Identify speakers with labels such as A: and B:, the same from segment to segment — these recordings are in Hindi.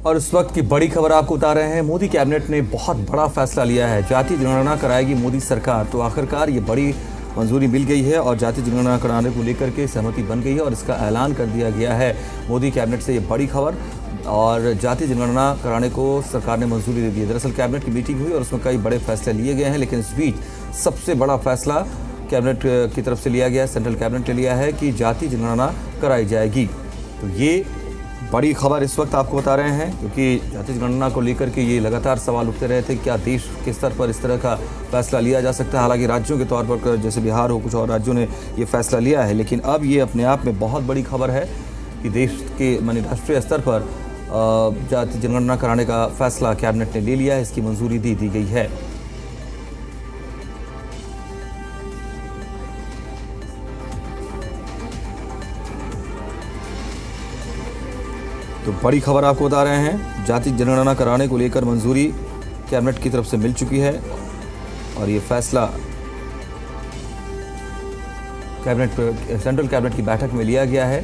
A: और इस वक्त की बड़ी खबर आपको बता रहे हैं। मोदी कैबिनेट ने बहुत बड़ा फैसला लिया है। जाति जनगणना कराएगी मोदी सरकार। तो आखिरकार ये बड़ी मंजूरी मिल गई है और जाति जनगणना कराने को लेकर के सहमति बन गई है और इसका ऐलान कर दिया गया है मोदी कैबिनेट से। ये बड़ी खबर, और जाति जनगणना कराने को सरकार ने मंजूरी दे दी है। दरअसल कैबिनेट की मीटिंग हुई और उसमें कई बड़े फैसले लिए गए हैं, लेकिन इस बीच सबसे बड़ा फैसला कैबिनेट की तरफ से लिया गया है, सेंट्रल कैबिनेट ने लिया है कि जाति जनगणना कराई जाएगी। तो ये बड़ी खबर इस वक्त आपको बता रहे हैं, क्योंकि जाति जनगणना को लेकर के ये लगातार सवाल उठते रहे थे कि क्या देश के स्तर पर इस तरह का फैसला लिया जा सकता है। हालांकि राज्यों के तौर पर जैसे बिहार हो, कुछ और राज्यों ने ये फैसला लिया है, लेकिन अब ये अपने आप में बहुत बड़ी खबर है कि देश के माने राष्ट्रीय स्तर पर जाति जनगणना कराने का फैसला कैबिनेट ने ले लिया है। इसकी मंजूरी दी गई है। तो बड़ी खबर आपको बता रहे हैं, जाति जनगणना कराने को लेकर मंजूरी कैबिनेट की तरफ से मिल चुकी है और ये फैसला सेंट्रल कैबिनेट की बैठक में लिया गया है।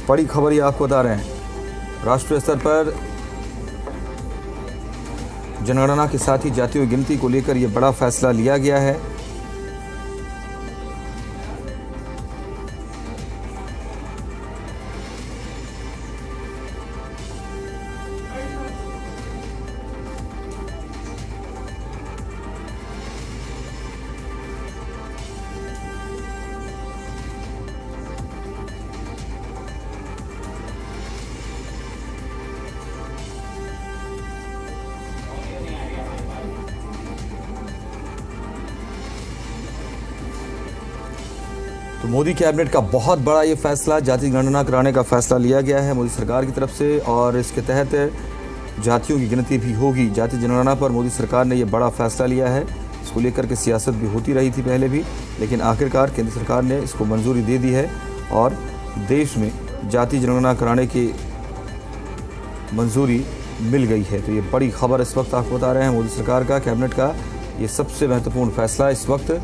A: बड़ी खबर ये आपको बता रहे हैं, राष्ट्रीय स्तर पर जनगणना के साथ ही जातीय गिनती को लेकर यह बड़ा फैसला लिया गया है। तो मोदी कैबिनेट का बहुत बड़ा ये फैसला, जाति गणना कराने का फैसला लिया गया है मोदी सरकार की तरफ से और इसके तहत जातियों की गिनती भी होगी। जाति जनगणना पर मोदी सरकार ने ये बड़ा फैसला लिया है। इसको लेकर के सियासत भी होती रही थी पहले भी, लेकिन आखिरकार केंद्र सरकार ने इसको मंजूरी दे दी है और देश में जाति जनगणना कराने की मंजूरी मिल गई है। तो ये बड़ी खबर इस वक्त आपको बता रहे हैं, मोदी सरकार का कैबिनेट का ये सबसे महत्वपूर्ण फैसला इस वक्त।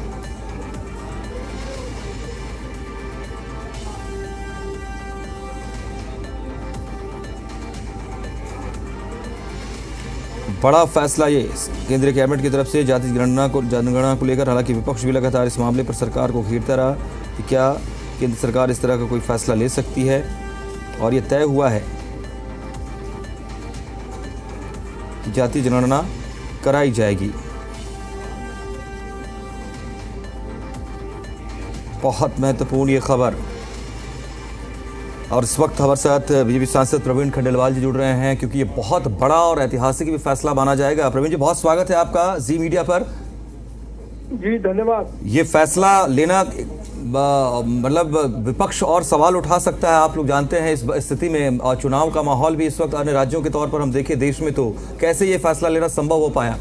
A: बड़ा फैसला ये केंद्रीय कैबिनेट की तरफ से जाति जनगणना को लेकर। हालांकि विपक्ष भी लगातार इस मामले पर सरकार को घेरता रहा कि क्या केंद्र सरकार इस तरह का कोई फैसला ले सकती है, और ये तय हुआ है कि जाति जनगणना कराई जाएगी। बहुत महत्वपूर्ण ये खबर। और इस वक्त हमारे साथ बीजेपी सांसद प्रवीण खंडेलवाल जी जुड़ रहे हैं, क्योंकि ये बहुत बड़ा और ऐतिहासिक भी फैसला माना जाएगा। प्रवीण जी, बहुत स्वागत है आपका जी मीडिया पर।
B: जी धन्यवाद।
A: ये फैसला लेना मतलब विपक्ष और सवाल उठा सकता है, आप लोग जानते हैं इस स्थिति में, और चुनाव का माहौल भी इस वक्त अन्य राज्यों के तौर पर हम देखें देश में, तो कैसे ये फैसला लेना संभव हो पाया?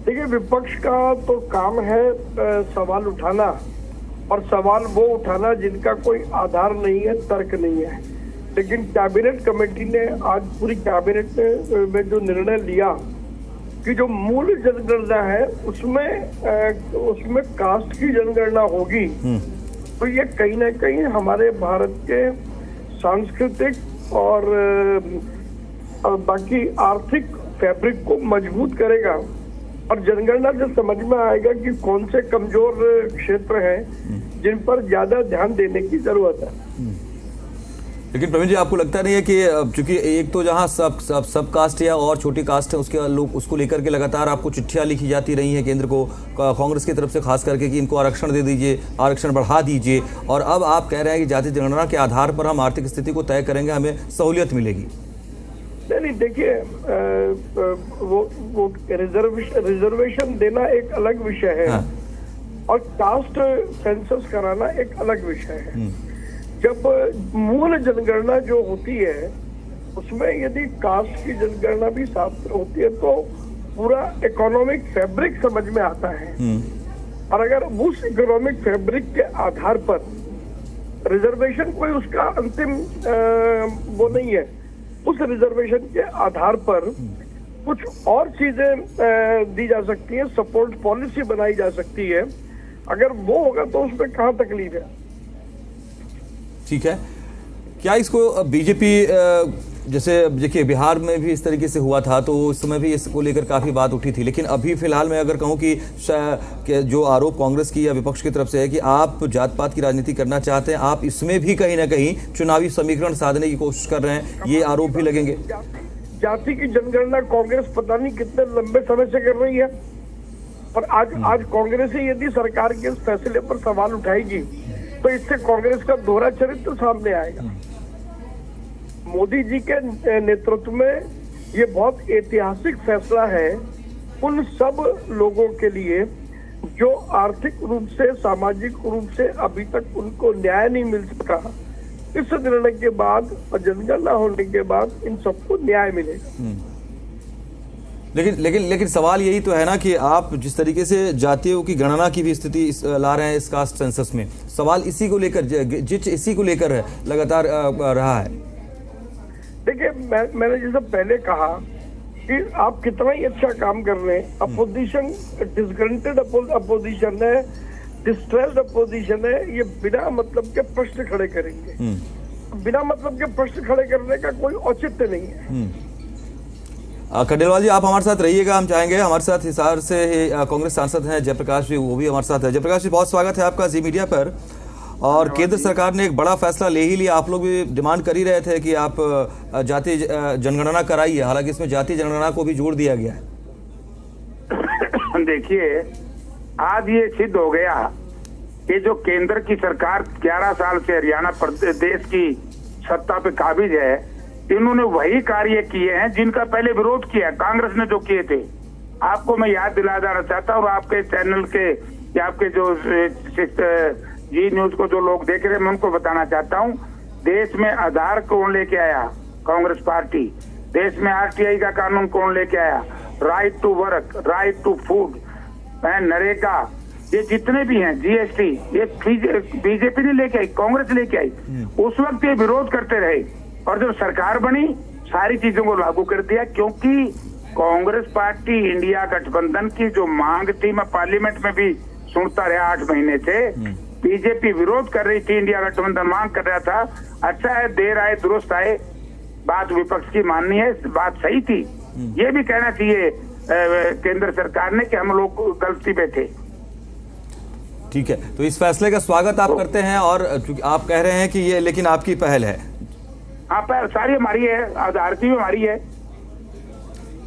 B: देखिए, विपक्ष का तो काम है सवाल उठाना, और सवाल वो उठाना जिनका कोई आधार नहीं है, तर्क नहीं है। लेकिन कैबिनेट कमेटी ने आज पूरी कैबिनेट में जो निर्णय लिया कि जो मूल जनगणना है उसमें कास्ट की जनगणना होगी, तो ये कहीं ना कहीं हमारे भारत के सांस्कृतिक और बाकी आर्थिक फैब्रिक को मजबूत करेगा। और जनगणना से समझ में आएगा कि कौन से कमजोर क्षेत्र हैं जिन पर ज्यादा ध्यान देने की जरूरत है।
A: लेकिन प्रवीण जी, आपको लगता नहीं है कि चूंकि एक तो जहां सब कास्ट या और छोटी कास्ट है उसके लोग उसको लेकर के लगातार आपको चिट्ठियां लिखी जाती रही हैं केंद्र को, कांग्रेस की तरफ से खास करके कि इनको आरक्षण दे दीजिए, आरक्षण बढ़ा दीजिए, और अब आप कह रहे हैं कि जाति जनगणना के आधार पर हम आर्थिक स्थिति को तय करेंगे, हमें सहूलियत मिलेगी।
B: नहीं, देखिए, वो रिजर्वेशन देना एक अलग विषय है। हाँ। और कास्ट सेंसस कराना एक अलग विषय है। जब मूल जनगणना जो होती है उसमें यदि कास्ट की जनगणना भी साथ होती है तो पूरा इकोनॉमिक फैब्रिक समझ में आता है। और अगर उस इकोनॉमिक फैब्रिक के आधार पर रिजर्वेशन कोई उसका अंतिम वो नहीं है, उस रिजर्वेशन के आधार पर कुछ और चीजें दी जा सकती हैं, सपोर्ट पॉलिसी बनाई जा सकती है। अगर वो होगा तो उसमें कहाँ तकलीफ है।
A: ठीक है, क्या इसको बीजेपी जैसे देखिए बिहार में भी इस तरीके से हुआ था तो उस समय भी इसको लेकर काफ़ी बात उठी थी, लेकिन अभी फिलहाल मैं अगर कहूं कि जो आरोप कांग्रेस की या विपक्ष की तरफ से है कि आप जात पात की राजनीति करना चाहते हैं, आप इसमें भी कहीं ना कहीं चुनावी समीकरण साधने की कोशिश कर रहे हैं, ये आरोप भी लगेंगे।
B: जाति की जनगणना कांग्रेस पता नहीं कितने लंबे समय से कर रही है, और आज कांग्रेस ही यदि सरकार के इस फैसले पर सवाल उठाएगी तो इससे कांग्रेस का दोहरा चरित्र सामने आएगा। मोदी जी के नेतृत्व में ये बहुत ऐतिहासिक फैसला है उन सब लोगों के लिए जो आर्थिक रूप से, सामाजिक रूप से अभी तक उनको न्याय नहीं मिल सका। इस निर्णय के बाद और जनगणना होने के बाद इन सबको न्याय मिलेगा।
A: लेकिन सवाल यही तो है ना कि आप जिस तरीके से जातियों की गणना की भी स्थिति ला रहे हैं इस कास्ट सेंसस में, सवाल इसी को लेकर इसी को लेकर लगातार रहा है।
B: देखिए, मैंने जैसे पहले कहा कि आप कितना ही अच्छा काम कर रहे हैं, अपोजिशन डिसग्रंटेड अपोजिशन है, डिस्ट्रेस्ड अपोजिशन है, ये बिना मतलब के प्रश्न खड़े करेंगे। बिना मतलब के प्रश्न खड़े करने का कोई औचित्य नहीं है।
A: खंडेलवाल जी, आप हमारे साथ रहिएगा, हम चाहेंगे। हमारे साथ हिसार से कांग्रेस सांसद हैं जयप्रकाश जी, वो भी हमारे साथ है। जयप्रकाश जी, बहुत स्वागत है आपका जी मीडिया पर। और केंद्र सरकार ने एक बड़ा फैसला ले ही लिया, आप लोग भी डिमांड कर ही रहे थे कि आप जाति जनगणना कराइए, हालांकि इसमें जाति जनगणना को भी जोड़ दिया गया है।
C: देखिए, आज ये सिद्ध हो गया कि जो केंद्र की सरकार 11 साल से हरियाणा प्रदेश की सत्ता पे काबिज है, इन्होंने वही कार्य किए हैं जिनका पहले विरोध किया कांग्रेस ने जो किए थे। आपको मैं याद दिला देना चाहता हूँ, और आपके चैनल के या आपके जो जी न्यूज को जो लोग देख रहे हैं मैं उनको बताना चाहता हूँ, देश में आधार कौन लेके आया? कांग्रेस पार्टी। देश में आरटीआई का कानून कौन लेके आया? Right to work, right to food, NREGA, ये जितने भी हैं, जीएसटी, ये बीजेपी ने लेके आई, कांग्रेस लेके आई। उस वक्त ये विरोध करते रहे, और जब सरकार बनी सारी चीजों को लागू कर दिया, क्योंकि कांग्रेस पार्टी इंडिया गठबंधन की जो मांग थी, मैं पार्लियामेंट में भी सुनता रहा 8 महीने से, बीजेपी विरोध कर रही थी, इंडिया गठबंधन मांग कर रहा था। अच्छा है, देर आए दुरुस्त आए, बात विपक्ष की माननी है, बात सही थी। ये भी कहना चाहिए केंद्र सरकार ने कि हम लोग गलती पे थे।
A: ठीक है, तो इस फैसले का स्वागत आप करते हैं, और आप कह रहे हैं कि ये लेकिन आपकी पहल है।
C: हाँ, पहल सारी हमारी है, आधार की भी हमारी है,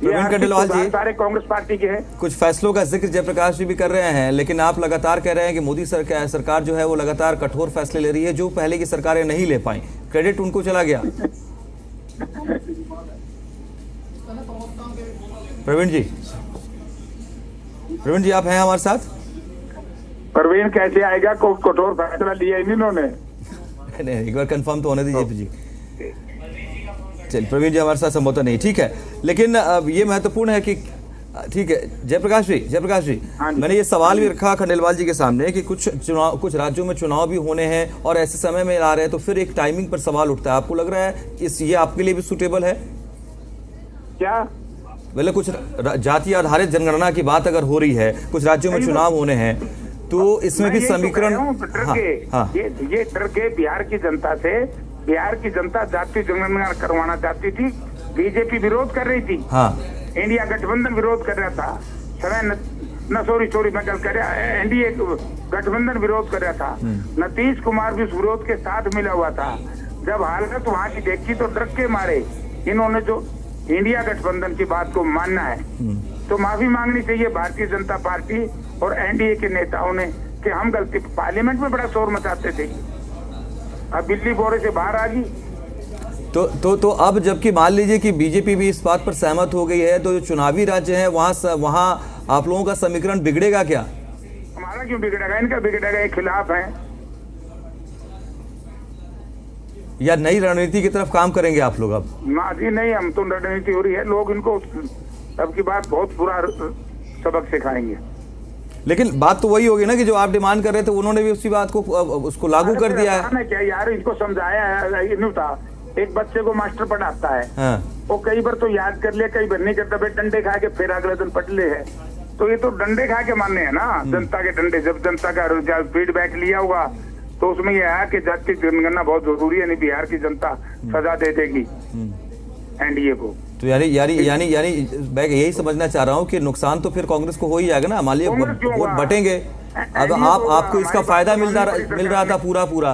A: प्रवीण खंडेलवाल जी
C: सारे कांग्रेस पार्टी के हैं।
A: कुछ फैसलों का जिक्र जयप्रकाश जी भी कर रहे हैं, लेकिन आप लगातार कह रहे हैं कि मोदी सरकार जो है वो लगातार कठोर फैसले ले रही है जो पहले की सरकारें नहीं ले पाई, क्रेडिट उनको चला गया। प्रवीण जी आप हैं हमारे साथ?
C: प्रवीण कैसे आएगा, कठोर फैसला लिया इन्होंने।
A: नहीं, एक बार कंफर्म तो होने दीजिए जी। चलिए, प्रवीण जी हमारे साथ संभवतः नहीं, ठीक है, लेकिन अब ये महत्वपूर्ण है कि ठीक है जयप्रकाश जी, मैंने ये सवाल भी रखा खंडेलवाल जी के सामने कि कुछ राज्यों में चुनाव भी होने हैं और ऐसे समय में आ रहे हैं, तो फिर एक टाइमिंग पर सवाल उठता है। आपको लग रहा है ये आपके लिए भी सूटेबल है
C: क्या?
A: मतलब कुछ जाति आधारित जनगणना की बात अगर हो रही है, कुछ राज्यों में चुनाव होने हैं, तो इसमें भी समीकरण
C: ये डर के बिहार की जनता से, बिहार की जनता जाति जनगणना करवाना चाहती थी, बीजेपी विरोध कर रही थी, इंडिया गठबंधन विरोध कर रहा था, मैं कल कर रहा, एनडीए गठबंधन विरोध कर रहा था, नीतीश कुमार भी उस विरोध के साथ मिला हुआ था। जब हालत वहां की देखी तो डर के मारे इन्होंने जो इंडिया गठबंधन की बात को मानना है, तो माफी मांगनी चाहिए भारतीय जनता पार्टी और एनडीए के नेताओं ने कि हम गलती, पार्लियामेंट में बड़ा शोर मचाते थे, अब बिल्ली बोरे से बाहर आ गई।
A: तो अब जबकि मान लीजिए कि बीजेपी भी इस बात पर सहमत हो गई है, तो जो चुनावी राज्य हैं वहां आप लोगों का समीकरण बिगड़ेगा क्या?
C: हमारा क्यों बिगड़ेगा, इनका बिगड़ेगा, ये खिलाफ है।
A: या नई रणनीति की तरफ काम करेंगे आप लोग अब?
C: ना जी नहीं, हम तो रणनीति हो रही है, लोग इनको अब की बात बहुत बुरा सबक सिखाएंगे।
A: लेकिन बात तो वही होगी ना कि जो आप डिमांड कर रहे थे उन्होंने भी उसी बात को उसको लागू कर दिया है।
C: क्या यार, इसको समझाया है, नहीं था, एक बच्चे को मास्टर पढ़ाता है, वो कई बार तो याद कर लिया, कई बार नहीं करता, भाई डंडे खा के फिर अगले दिन पटले है। तो ये तो डंडे खा के मानने हैं ना, जनता के डंडे। जब जनता का फीडबैक लिया होगा तो उसमें यह है कि जाति जनगणना बहुत जरूरी है, नहीं बिहार की जनता सजा दे देगी एनडीए को।
A: तो यानी मैं यही समझना चाह रहा हूँ कि नुकसान तो फिर कांग्रेस को हो ही जाएगा ना, मान लिया वोट बटेंगे। अब आपको इसका फायदा मिल रहा था पूरा।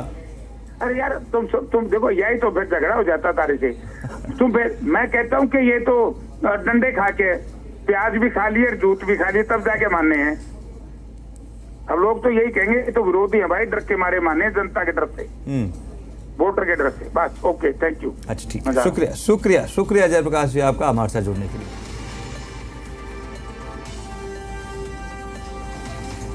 C: अरे यार तुम देखो, यही तो फिर झगड़ा हो जाता तारे से। मैं कहता हूँ कि ये तो डंडे खा के प्याज भी खा लिए और जूत भी खा लिए तब जाके मानने हैं। अब लोग तो यही कहेंगे कि तो विरोधी है भाई, डर के मारे माने, जनता के डर से, वोटर के डर से। बस ओके, थैंक यू।
A: अच्छा ठीक है, शुक्रिया जयप्रकाश जी आपका हमारे साथ जुड़ने के लिए।